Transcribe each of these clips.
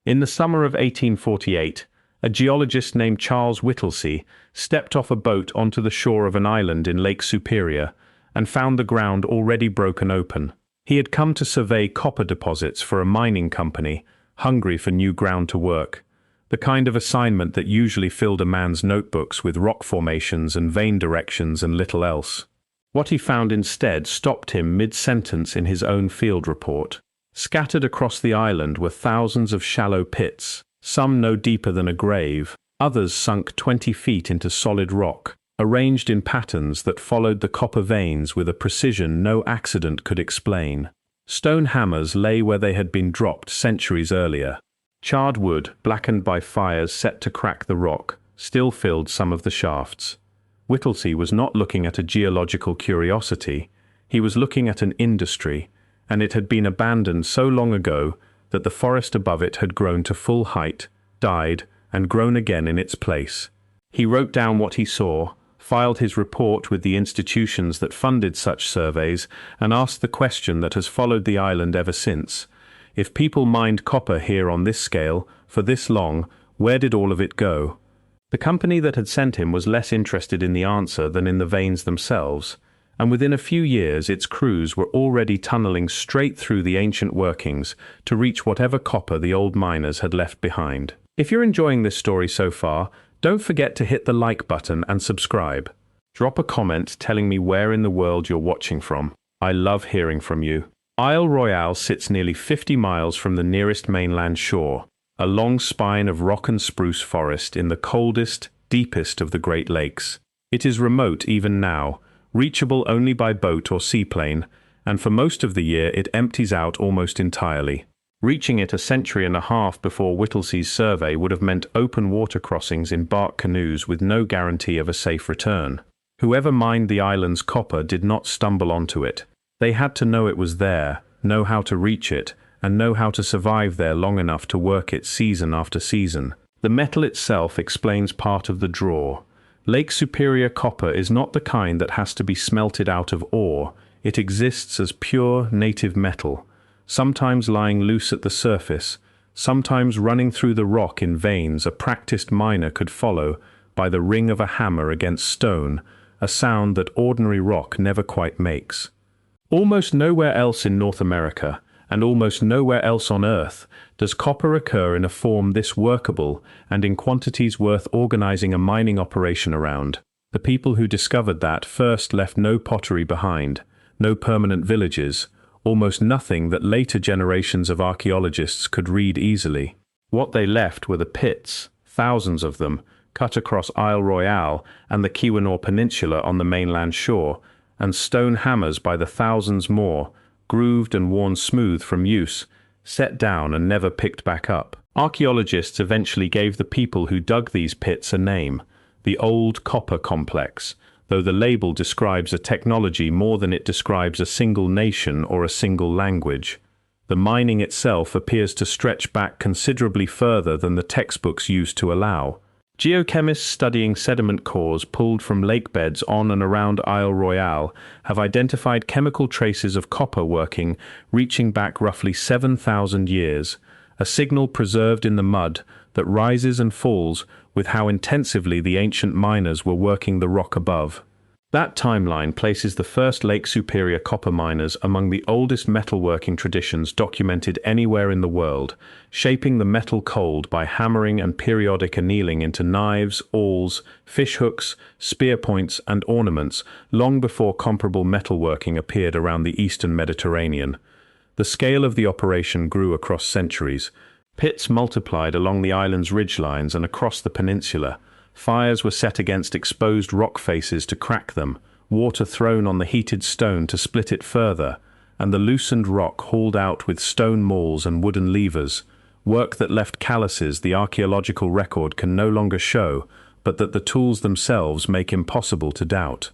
In the summer of 1848, a geologist named Charles Whittlesey stepped off a boat onto the shore of an island in Lake Superior and found the ground already broken open. He had come to survey copper deposits for a mining company, hungry for new ground to work, the kind of assignment that usually filled a man's notebooks with rock formations and vein directions and little else. What he found instead stopped him mid-sentence in his own field report. Scattered across the island were thousands of shallow pits, some no deeper than a grave, others sunk 20 feet into solid rock, arranged in patterns that followed the copper veins with a precision no accident could explain. Stone hammers lay where they had been dropped centuries earlier. Charred wood, blackened by fires set to crack the rock, still filled some of the shafts. Whittlesey was not looking at a geological curiosity, he was looking at an industry, and it had been abandoned so long ago that the forest above it had grown to full height, died, and grown again in its place. He wrote down what he saw, filed his report with the institutions that funded such surveys, and asked the question that has followed the island ever since. If people mined copper here on this scale, for this long, where did all of it go? The company that had sent him was less interested in the answer than in the veins themselves, and within a few years its crews were already tunneling straight through the ancient workings to reach whatever copper the old miners had left behind. If you're enjoying this story so far, don't forget to hit the like button and subscribe. Drop a comment telling me where in the world you're watching from. I love hearing from you. Isle Royale sits nearly 50 miles from the nearest mainland shore, a long spine of rock and spruce forest in the coldest, deepest of the Great Lakes. It is remote even now, reachable only by boat or seaplane, and for most of the year it empties out almost entirely. Reaching it a century and a half before Whittlesey's survey would have meant open water crossings in bark canoes with no guarantee of a safe return. Whoever mined the island's copper did not stumble onto it. They had to know it was there, know how to reach it, and know how to survive there long enough to work it season after season. The metal itself explains part of the draw. Lake Superior copper is not the kind that has to be smelted out of ore. It exists as pure, native metal, sometimes lying loose at the surface, sometimes running through the rock in veins a practiced miner could follow by the ring of a hammer against stone, a sound that ordinary rock never quite makes. Almost nowhere else in North America, and almost nowhere else on Earth, does copper occur in a form this workable and in quantities worth organizing a mining operation around. The people who discovered that first left no pottery behind, no permanent villages, almost nothing that later generations of archaeologists could read easily. What they left were the pits, thousands of them, cut across Isle Royale and the Keweenaw Peninsula on the mainland shore, and stone hammers by the thousands more, grooved and worn smooth from use, set down and never picked back up. Archaeologists eventually gave the people who dug these pits a name, the Old Copper Complex, though the label describes a technology more than it describes a single nation or a single language. The mining itself appears to stretch back considerably further than the textbooks used to allow. Geochemists studying sediment cores pulled from lake beds on and around Isle Royale have identified chemical traces of copper working reaching back roughly 7,000 years, a signal preserved in the mud that rises and falls with how intensively the ancient miners were working the rock above. That timeline places the first Lake Superior copper miners among the oldest metalworking traditions documented anywhere in the world, shaping the metal cold by hammering and periodic annealing into knives, awls, fish hooks, spear points, and ornaments long before comparable metalworking appeared around the eastern Mediterranean. The scale of the operation grew across centuries. Pits multiplied along the island's ridgelines and across the peninsula. Fires were set against exposed rock faces to crack them, water thrown on the heated stone to split it further, and the loosened rock hauled out with stone mauls and wooden levers, work that left calluses the archaeological record can no longer show, but that the tools themselves make impossible to doubt.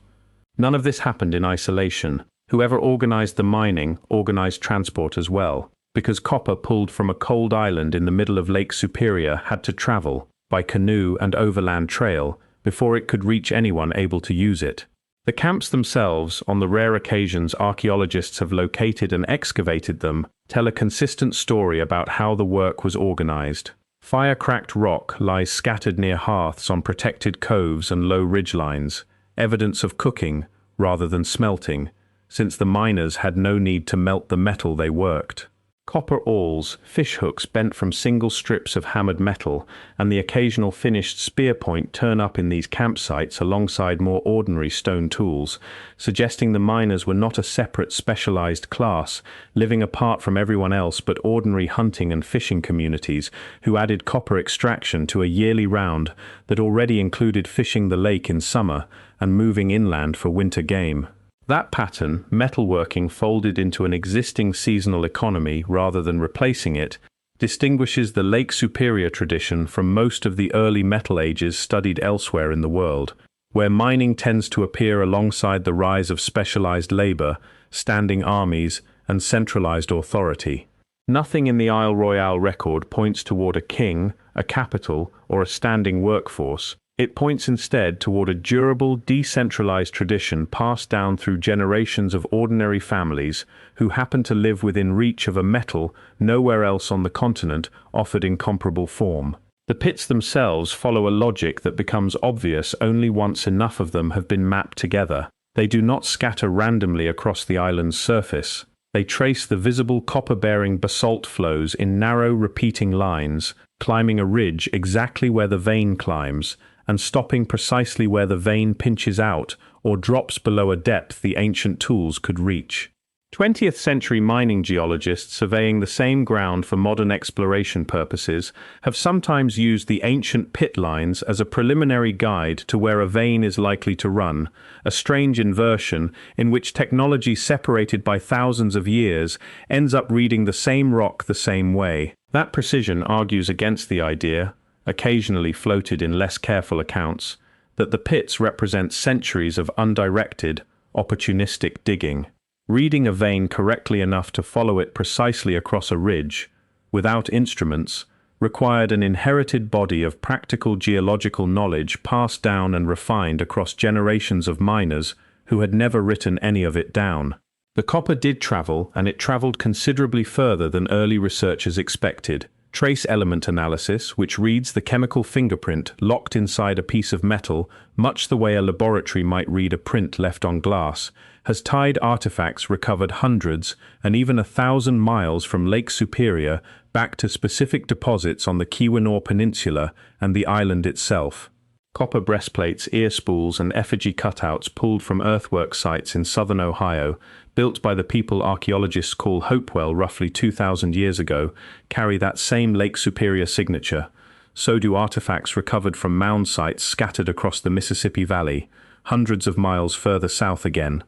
None of this happened in isolation. Whoever organized the mining organized transport as well, because copper pulled from a cold island in the middle of Lake Superior had to travel, by canoe and overland trail, before it could reach anyone able to use it. The camps themselves, on the rare occasions archaeologists have located and excavated them, tell a consistent story about how the work was organized. Fire-cracked rock lies scattered near hearths on protected coves and low ridgelines, evidence of cooking rather than smelting, since the miners had no need to melt the metal they worked. Copper awls, fish hooks bent from single strips of hammered metal, and the occasional finished spear point turn up in these campsites alongside more ordinary stone tools, suggesting the miners were not a separate specialized class, living apart from everyone else but ordinary hunting and fishing communities who added copper extraction to a yearly round that already included fishing the lake in summer and moving inland for winter game. That pattern, metalworking folded into an existing seasonal economy rather than replacing it, distinguishes the Lake Superior tradition from most of the early Metal Ages studied elsewhere in the world, where mining tends to appear alongside the rise of specialized labor, standing armies, and centralized authority. Nothing in the Isle Royale record points toward a king, a capital, or a standing workforce. It points instead toward a durable, decentralized tradition passed down through generations of ordinary families who happen to live within reach of a metal nowhere else on the continent offered in comparable form. The pits themselves follow a logic that becomes obvious only once enough of them have been mapped together. They do not scatter randomly across the island's surface. They trace the visible copper-bearing basalt flows in narrow, repeating lines, climbing a ridge exactly where the vein climbs, and stopping precisely where the vein pinches out or drops below a depth the ancient tools could reach. 20th century mining geologists surveying the same ground for modern exploration purposes have sometimes used the ancient pit lines as a preliminary guide to where a vein is likely to run, a strange inversion in which technology separated by thousands of years ends up reading the same rock the same way. That precision argues against the idea, occasionally floated in less careful accounts, that the pits represent centuries of undirected, opportunistic digging. Reading a vein correctly enough to follow it precisely across a ridge, without instruments, required an inherited body of practical geological knowledge passed down and refined across generations of miners who had never written any of it down. The copper did travel, and it traveled considerably further than early researchers expected. Trace element analysis, which reads the chemical fingerprint locked inside a piece of metal, much the way a laboratory might read a print left on glass, has tied artifacts recovered hundreds and even 1,000 miles from Lake Superior back to specific deposits on the Keweenaw Peninsula and the island itself. Copper breastplates, ear spools, and effigy cutouts pulled from earthwork sites in southern Ohio, built by the people archaeologists call Hopewell roughly 2,000 years ago, carry that same Lake Superior signature. So do artifacts recovered from mound sites scattered across the Mississippi Valley, hundreds of miles further south again.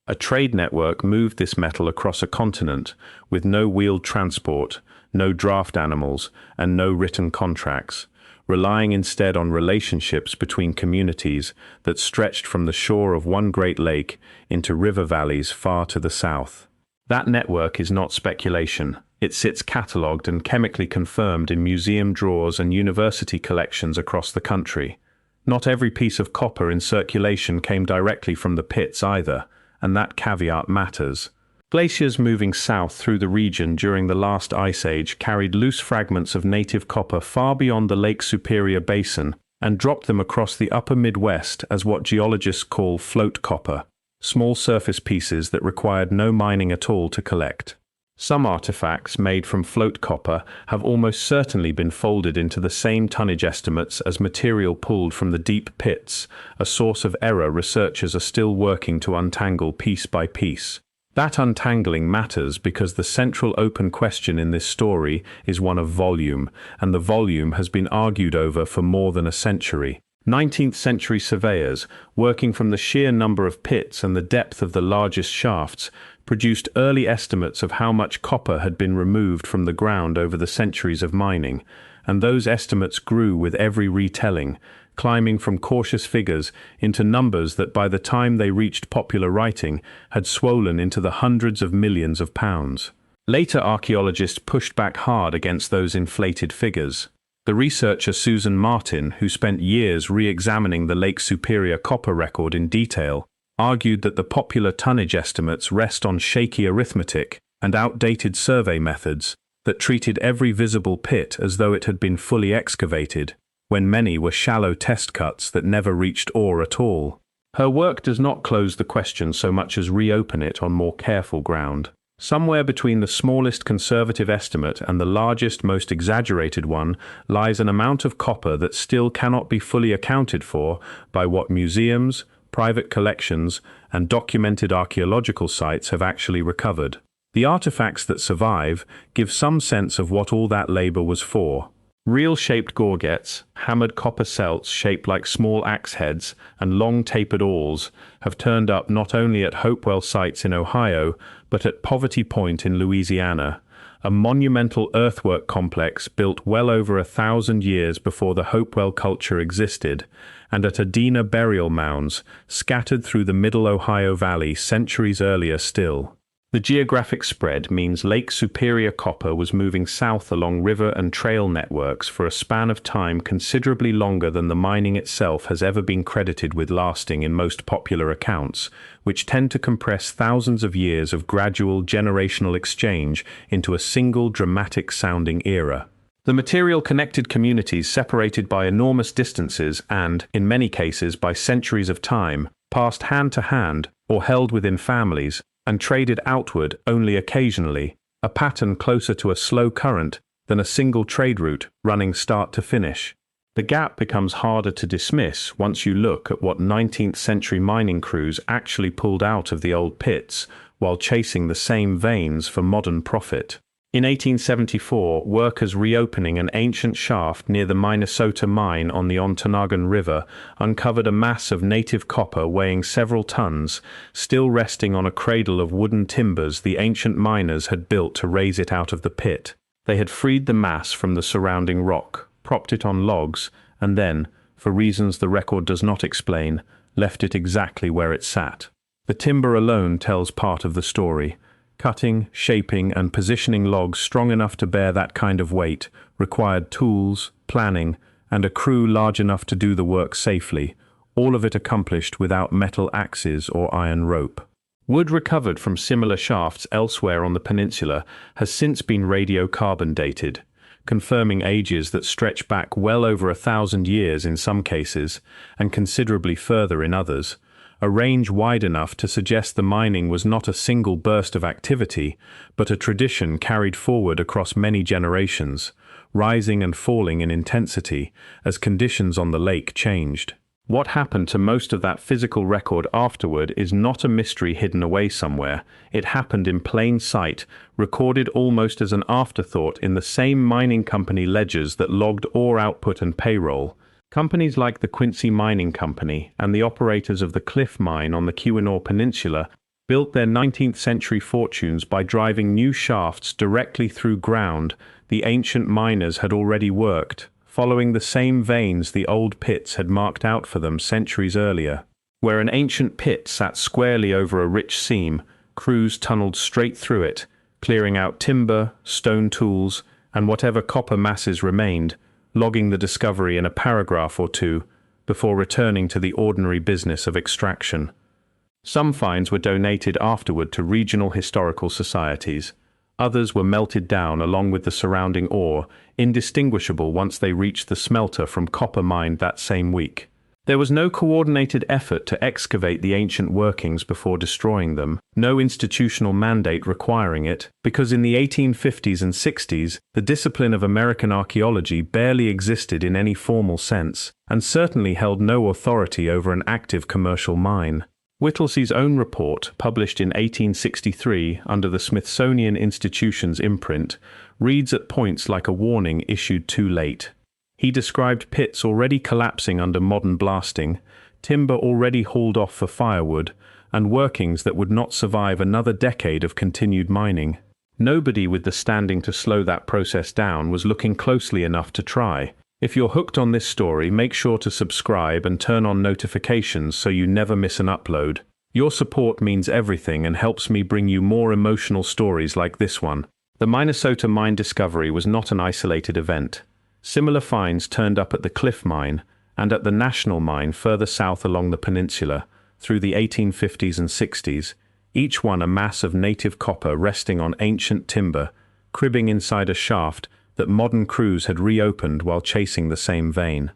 A trade network moved this metal across a continent, with no wheeled transport, no draft animals, and no written contracts, relying instead on relationships between communities that stretched from the shore of one great lake into river valleys far to the south. That network is not speculation. It sits catalogued and chemically confirmed in museum drawers and university collections across the country. Not every piece of copper in circulation came directly from the pits either, and that caveat matters. Glaciers moving south through the region during the last ice age carried loose fragments of native copper far beyond the Lake Superior basin and dropped them across the upper Midwest as what geologists call float copper, small surface pieces that required no mining at all to collect. Some artifacts made from float copper have almost certainly been folded into the same tonnage estimates as material pulled from the deep pits, a source of error researchers are still working to untangle piece by piece. That untangling matters because the central open question in this story is one of volume, and the volume has been argued over for more than a century. 19th century surveyors, working from the sheer number of pits and the depth of the largest shafts, produced early estimates of how much copper had been removed from the ground over the centuries of mining, and those estimates grew with every retelling, climbing from cautious figures into numbers that by the time they reached popular writing had swollen into the hundreds of millions of pounds. Later archaeologists pushed back hard against those inflated figures. The researcher Susan Martin, who spent years re-examining the Lake Superior copper record in detail, argued that the popular tonnage estimates rest on shaky arithmetic and outdated survey methods that treated every visible pit as though it had been fully excavated, when many were shallow test cuts that never reached ore at all. Her work does not close the question so much as reopen it on more careful ground. Somewhere between the smallest conservative estimate and the largest, most exaggerated one lies an amount of copper that still cannot be fully accounted for by what museums, private collections, and documented archaeological sites have actually recovered. The artifacts that survive give some sense of what all that labor was for. Reel-shaped gorgets, hammered copper celts shaped like small axe heads, and long tapered awls have turned up not only at Hopewell sites in Ohio, but at Poverty Point in Louisiana, a monumental earthwork complex built well over 1,000 years before the Hopewell culture existed, and at Adena burial mounds scattered through the Middle Ohio Valley centuries earlier still. The geographic spread means Lake Superior copper was moving south along river and trail networks for a span of time considerably longer than the mining itself has ever been credited with lasting in most popular accounts, which tend to compress thousands of years of gradual generational exchange into a single dramatic-sounding era. The material connected communities separated by enormous distances and, in many cases, by centuries of time, passed hand to hand or held within families, and traded outward only occasionally, a pattern closer to a slow current than a single trade route running start to finish. The gap becomes harder to dismiss once you look at what 19th century mining crews actually pulled out of the old pits while chasing the same veins for modern profit. In 1874, workers reopening an ancient shaft near the Minnesota mine on the Ontonagon River uncovered a mass of native copper weighing several tons, still resting on a cradle of wooden timbers the ancient miners had built to raise it out of the pit. They had freed the mass from the surrounding rock, propped it on logs, and then, for reasons the record does not explain, left it exactly where it sat. The timber alone tells part of the story. Cutting, shaping, and positioning logs strong enough to bear that kind of weight required tools, planning, and a crew large enough to do the work safely, all of it accomplished without metal axes or iron rope. Wood recovered from similar shafts elsewhere on the peninsula has since been radiocarbon dated, confirming ages that stretch back well over 1,000 years in some cases, and considerably further in others, a range wide enough to suggest the mining was not a single burst of activity, but a tradition carried forward across many generations, rising and falling in intensity as conditions on the lake changed. What happened to most of that physical record afterward is not a mystery hidden away somewhere. It happened in plain sight, recorded almost as an afterthought in the same mining company ledgers that logged ore output and payroll. Companies like the Quincy Mining Company and the operators of the Cliff Mine on the Keweenaw Peninsula built their 19th century fortunes by driving new shafts directly through ground the ancient miners had already worked, following the same veins the old pits had marked out for them centuries earlier. Where an ancient pit sat squarely over a rich seam, crews tunneled straight through it, clearing out timber, stone tools, and whatever copper masses remained, logging the discovery in a paragraph or two before returning to the ordinary business of extraction. Some finds were donated afterward to regional historical societies. Others were melted down along with the surrounding ore, indistinguishable once they reached the smelter from copper mined that same week. There was no coordinated effort to excavate the ancient workings before destroying them, no institutional mandate requiring it, because in the 1850s and 60s, the discipline of American archaeology barely existed in any formal sense, and certainly held no authority over an active commercial mine. Whittlesey's own report, published in 1863 under the Smithsonian Institution's imprint, reads at points like a warning issued too late. He described pits already collapsing under modern blasting, timber already hauled off for firewood, and workings that would not survive another decade of continued mining. Nobody with the standing to slow that process down was looking closely enough to try. If you're hooked on this story, make sure to subscribe and turn on notifications so you never miss an upload. Your support means everything and helps me bring you more emotional stories like this one. The Minnesota mine discovery was not an isolated event. Similar finds turned up at the Cliff Mine and at the National Mine further south along the peninsula, through the 1850s and 60s, each one a mass of native copper resting on ancient timber, cribbing inside a shaft that modern crews had reopened while chasing the same vein.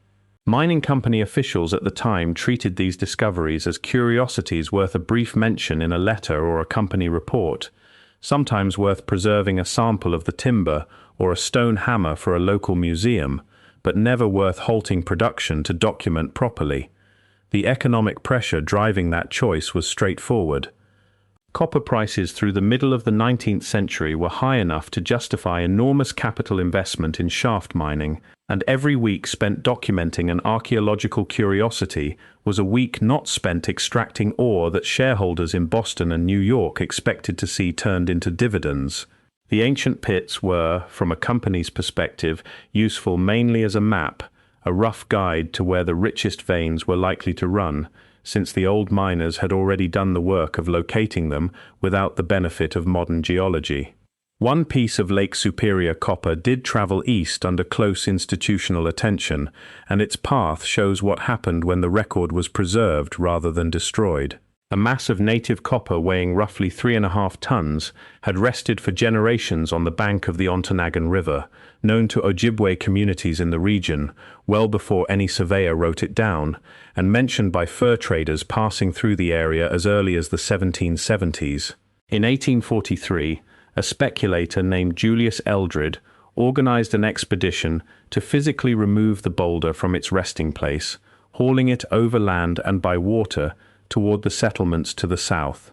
Mining company officials at the time treated these discoveries as curiosities worth a brief mention in a letter or a company report, sometimes worth preserving a sample of the timber or a stone hammer for a local museum, but never worth halting production to document properly. The economic pressure driving that choice was straightforward. Copper prices through the middle of the 19th century were high enough to justify enormous capital investment in shaft mining, and every week spent documenting an archaeological curiosity was a week not spent extracting ore that shareholders in Boston and New York expected to see turned into dividends. The ancient pits were, from a company's perspective, useful mainly as a map, a rough guide to where the richest veins were likely to run, since the old miners had already done the work of locating them without the benefit of modern geology. One piece of Lake Superior copper did travel east under close institutional attention, and its path shows what happened when the record was preserved rather than destroyed. A mass of native copper weighing roughly 3.5 tons had rested for generations on the bank of the Ontonagon River, known to Ojibwe communities in the region, well before any surveyor wrote it down, and mentioned by fur traders passing through the area as early as the 1770s. In 1843, a speculator named Julius Eldred organized an expedition to physically remove the boulder from its resting place, hauling it overland and by water toward the settlements to the south.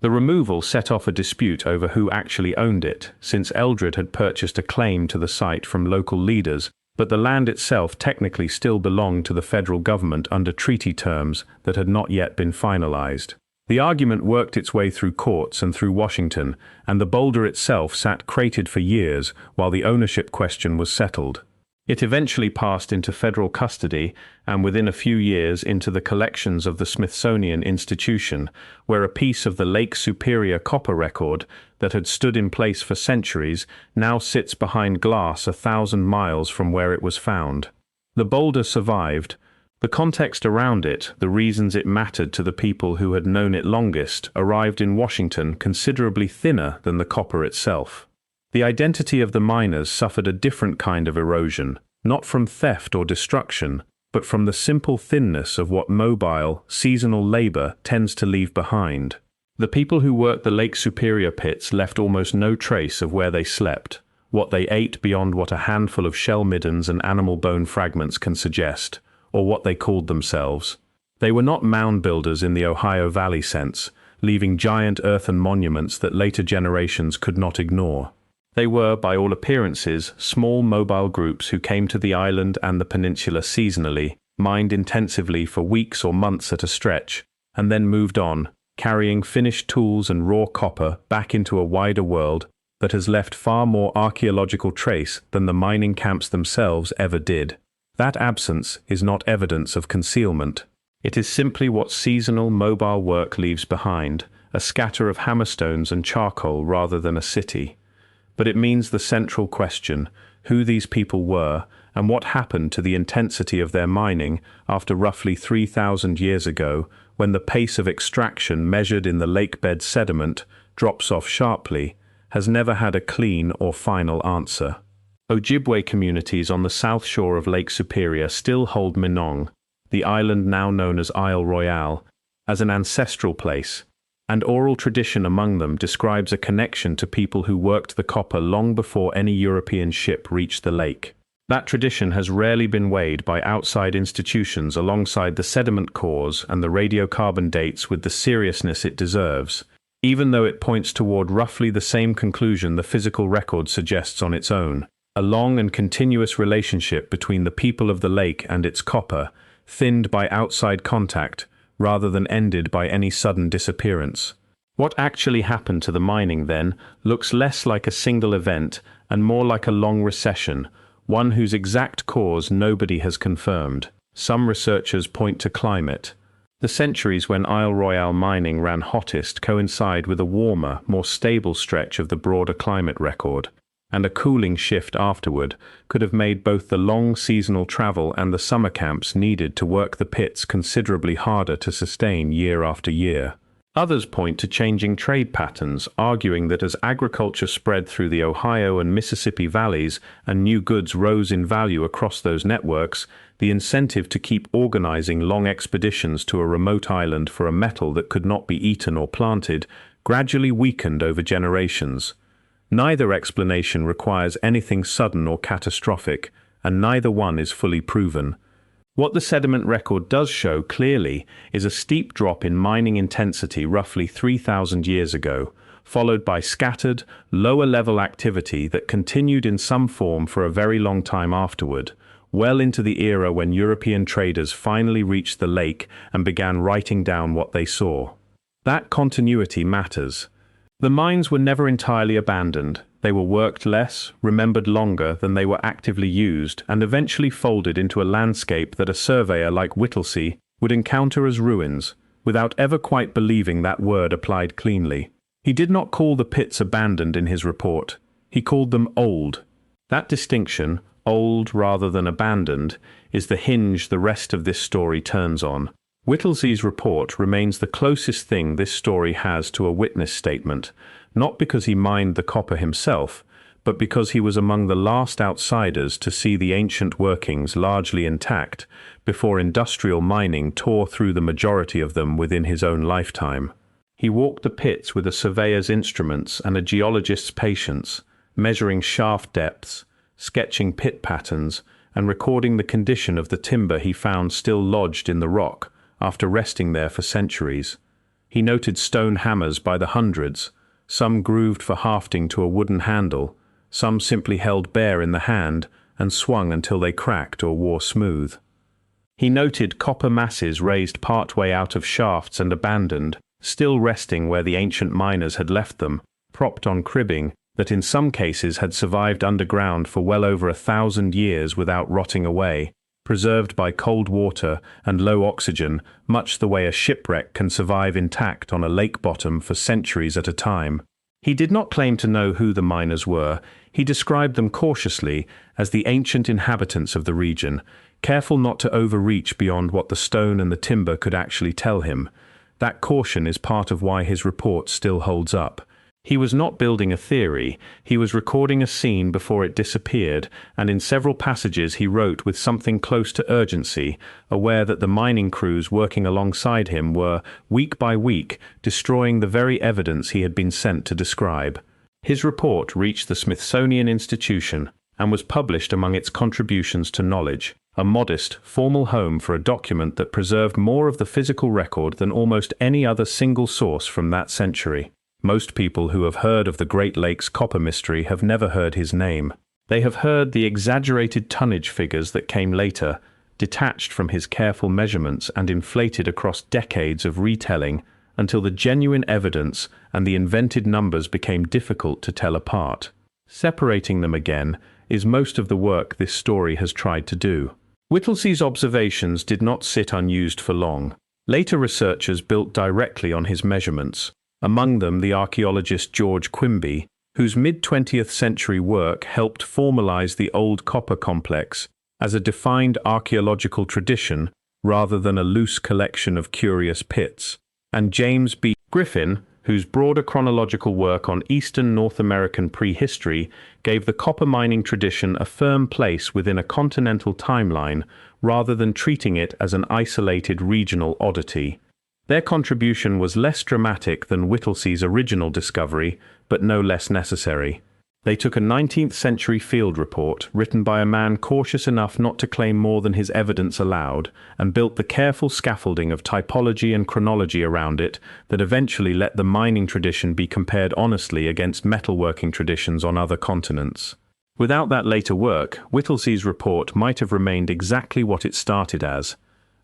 The removal set off a dispute over who actually owned it, since Eldred had purchased a claim to the site from local leaders, but the land itself technically still belonged to the federal government under treaty terms that had not yet been finalized. The argument worked its way through courts and through Washington, and the boulder itself sat crated for years while the ownership question was settled. It eventually passed into federal custody and within a few years into the collections of the Smithsonian Institution, where a piece of the Lake Superior copper record that had stood in place for centuries now sits behind glass 1,000 miles from where it was found. The boulder survived. The context around it, the reasons it mattered to the people who had known it longest, arrived in Washington considerably thinner than the copper itself. The identity of the miners suffered a different kind of erosion, not from theft or destruction, but from the simple thinness of what mobile, seasonal labor tends to leave behind. The people who worked the Lake Superior pits left almost no trace of where they slept, what they ate beyond what a handful of shell middens and animal bone fragments can suggest, or what they called themselves. They were not mound builders in the Ohio Valley sense, leaving giant earthen monuments that later generations could not ignore. They were, by all appearances, small mobile groups who came to the island and the peninsula seasonally, mined intensively for weeks or months at a stretch, and then moved on, carrying finished tools and raw copper back into a wider world that has left far more archaeological trace than the mining camps themselves ever did. That absence is not evidence of concealment. It is simply what seasonal mobile work leaves behind, a scatter of hammerstones and charcoal rather than a city. But it means the central question, who these people were, and what happened to the intensity of their mining after roughly 3,000 years ago, when the pace of extraction measured in the lakebed sediment drops off sharply, has never had a clean or final answer. Ojibwe communities on the south shore of Lake Superior still hold Minong, the island now known as Isle Royale, as an ancestral place, and oral tradition among them describes a connection to people who worked the copper long before any European ship reached the lake. That tradition has rarely been weighed by outside institutions alongside the sediment cores and the radiocarbon dates with the seriousness it deserves, even though it points toward roughly the same conclusion the physical record suggests on its own: a long and continuous relationship between the people of the lake and its copper, thinned by outside contact, rather than ended by any sudden disappearance. What actually happened to the mining, then, looks less like a single event and more like a long recession, one whose exact cause nobody has confirmed. Some researchers point to climate. The centuries when Isle Royale mining ran hottest coincide with a warmer, more stable stretch of the broader climate record. and a cooling shift afterward could have made both the long seasonal travel and the summer camps needed to work the pits considerably harder to sustain year after year. Others point to changing trade patterns, arguing that as agriculture spread through the Ohio and Mississippi valleys and new goods rose in value across those networks, the incentive to keep organizing long expeditions to a remote island for a metal that could not be eaten or planted gradually weakened over generations. Neither explanation requires anything sudden or catastrophic, and neither one is fully proven. What the sediment record does show clearly is a steep drop in mining intensity roughly 3,000 years ago, followed by scattered, lower-level activity that continued in some form for a very long time afterward, well into the era when European traders finally reached the lake and began writing down what they saw. That continuity matters. The mines were never entirely abandoned. They were worked less, remembered longer than they were actively used, and eventually folded into a landscape that a surveyor like Whittlesey would encounter as ruins, without ever quite believing that word applied cleanly. He did not call the pits abandoned in his report. He called them old. That distinction, old rather than abandoned, is the hinge the rest of this story turns on. Whittlesey's report remains the closest thing this story has to a witness statement, not because he mined the copper himself, but because he was among the last outsiders to see the ancient workings largely intact before industrial mining tore through the majority of them within his own lifetime. He walked the pits with a surveyor's instruments and a geologist's patience, measuring shaft depths, sketching pit patterns, and recording the condition of the timber he found still lodged in the rock after resting there for centuries. He noted stone hammers by the hundreds, some grooved for hafting to a wooden handle, some simply held bare in the hand and swung until they cracked or wore smooth. He noted copper masses raised partway out of shafts and abandoned, still resting where the ancient miners had left them, propped on cribbing that in some cases had survived underground for well over 1,000 years without rotting away, preserved by cold water and low oxygen, much the way a shipwreck can survive intact on a lake bottom for centuries at a time. He did not claim to know who the miners were. He described them cautiously as the ancient inhabitants of the region, careful not to overreach beyond what the stone and the timber could actually tell him. That caution is part of why his report still holds up. He was not building a theory, he was recording a scene before it disappeared, and in several passages he wrote with something close to urgency, aware that the mining crews working alongside him were, week by week, destroying the very evidence he had been sent to describe. His report reached the Smithsonian Institution and was published among its contributions to knowledge, a modest, formal home for a document that preserved more of the physical record than almost any other single source from that century. Most people who have heard of the Great Lakes copper mystery have never heard his name. They have heard the exaggerated tonnage figures that came later, detached from his careful measurements and inflated across decades of retelling until the genuine evidence and the invented numbers became difficult to tell apart. Separating them again is most of the work this story has tried to do. Whittlesey's observations did not sit unused for long. Later researchers built directly on his measurements. Among them the archaeologist George Quimby, whose mid-20th century work helped formalize the old copper complex as a defined archaeological tradition rather than a loose collection of curious pits, and James B. Griffin, whose broader chronological work on Eastern North American prehistory gave the copper mining tradition a firm place within a continental timeline rather than treating it as an isolated regional oddity. Their contribution was less dramatic than Whittlesey's original discovery, but no less necessary. They took a 19th century field report written by a man cautious enough not to claim more than his evidence allowed, and built the careful scaffolding of typology and chronology around it that eventually let the mining tradition be compared honestly against metalworking traditions on other continents. Without that later work, Whittlesey's report might have remained exactly what it started as,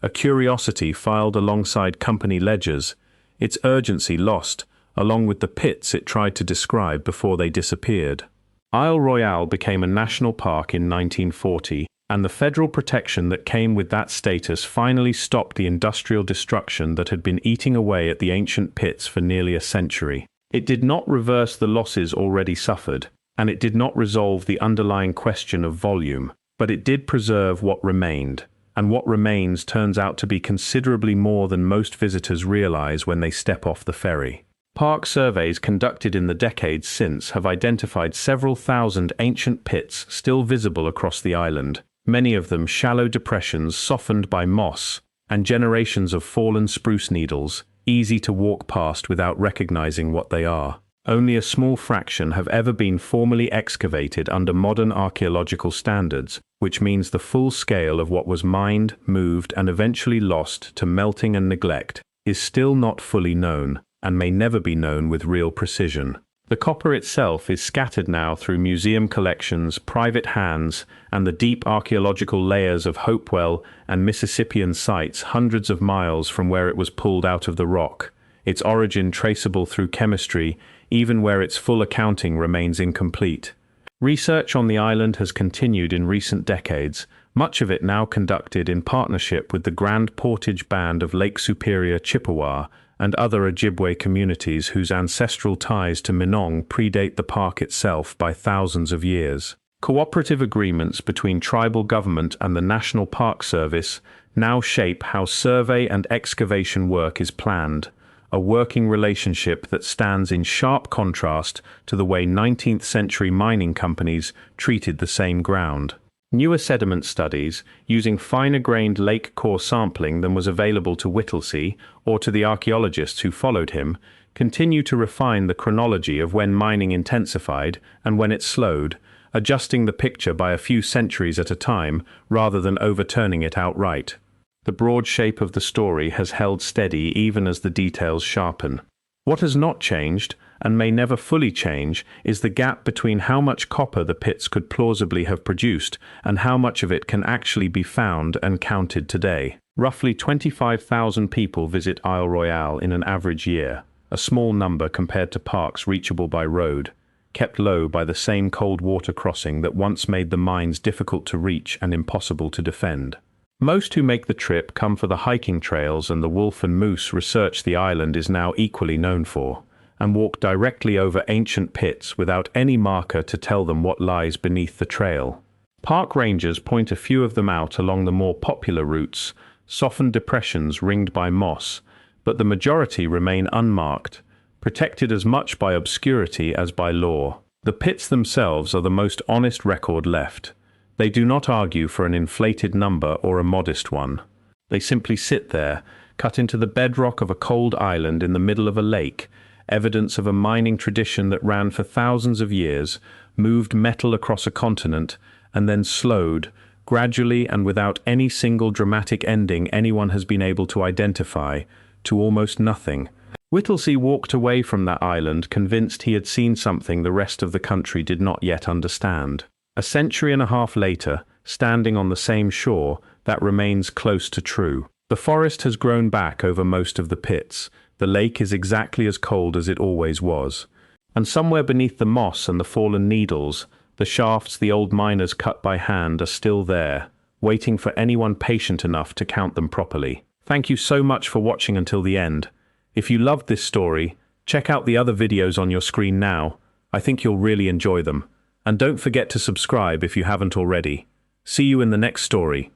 a curiosity filed alongside company ledgers, its urgency lost, along with the pits it tried to describe before they disappeared. Isle Royale became a national park in 1940, and the federal protection that came with that status finally stopped the industrial destruction that had been eating away at the ancient pits for nearly a century. It did not reverse the losses already suffered. and it did not resolve the underlying question of volume, but it did preserve what remained. And what remains turns out to be considerably more than most visitors realize when they step off the ferry. Park surveys conducted in the decades since have identified several thousand ancient pits still visible across the island, many of them shallow depressions softened by moss, and generations of fallen spruce needles, easy to walk past without recognizing what they are. Only a small fraction have ever been formally excavated under modern archaeological standards, which means the full scale of what was mined, moved, and eventually lost to melting and neglect is still not fully known, and may never be known with real precision. The copper itself is scattered now through museum collections, private hands, and the deep archaeological layers of Hopewell and Mississippian sites hundreds of miles from where it was pulled out of the rock, its origin traceable through chemistry, even where its full accounting remains incomplete. Research on the island has continued in recent decades, much of it now conducted in partnership with the Grand Portage Band of Lake Superior, Chippewa, and other Ojibwe communities whose ancestral ties to Minong predate the park itself by thousands of years. Cooperative agreements between tribal government and the National Park Service now shape how survey and excavation work is planned, a working relationship that stands in sharp contrast to the way 19th century mining companies treated the same ground. Newer sediment studies, using finer-grained lake core sampling than was available to Whittlesey or to the archaeologists who followed him, continue to refine the chronology of when mining intensified and when it slowed, adjusting the picture by a few centuries at a time rather than overturning it outright. The broad shape of the story has held steady even as the details sharpen. What has not changed, and may never fully change, is the gap between how much copper the pits could plausibly have produced and how much of it can actually be found and counted today. Roughly 25,000 people visit Isle Royale in an average year, a small number compared to parks reachable by road, kept low by the same cold water crossing that once made the mines difficult to reach and impossible to defend. Most who make the trip come for the hiking trails and the wolf and moose research the island is now equally known for, and walk directly over ancient pits without any marker to tell them what lies beneath the trail. Park rangers point a few of them out along the more popular routes, softened depressions ringed by moss, but the majority remain unmarked, protected as much by obscurity as by law. The pits themselves are the most honest record left. They do not argue for an inflated number or a modest one. They simply sit there, cut into the bedrock of a cold island in the middle of a lake, evidence of a mining tradition that ran for thousands of years, moved metal across a continent, and then slowed, gradually and without any single dramatic ending anyone has been able to identify, to almost nothing. Whittlesey walked away from that island convinced he had seen something the rest of the country did not yet understand. A century and a half later, standing on the same shore, that remains close to true. The forest has grown back over most of the pits. The lake is exactly as cold as it always was. And somewhere beneath the moss and the fallen needles, the shafts the old miners cut by hand are still there, waiting for anyone patient enough to count them properly. Thank you so much for watching until the end. If you loved this story, check out the other videos on your screen now. I think you'll really enjoy them. And don't forget to subscribe if you haven't already. See you in the next story.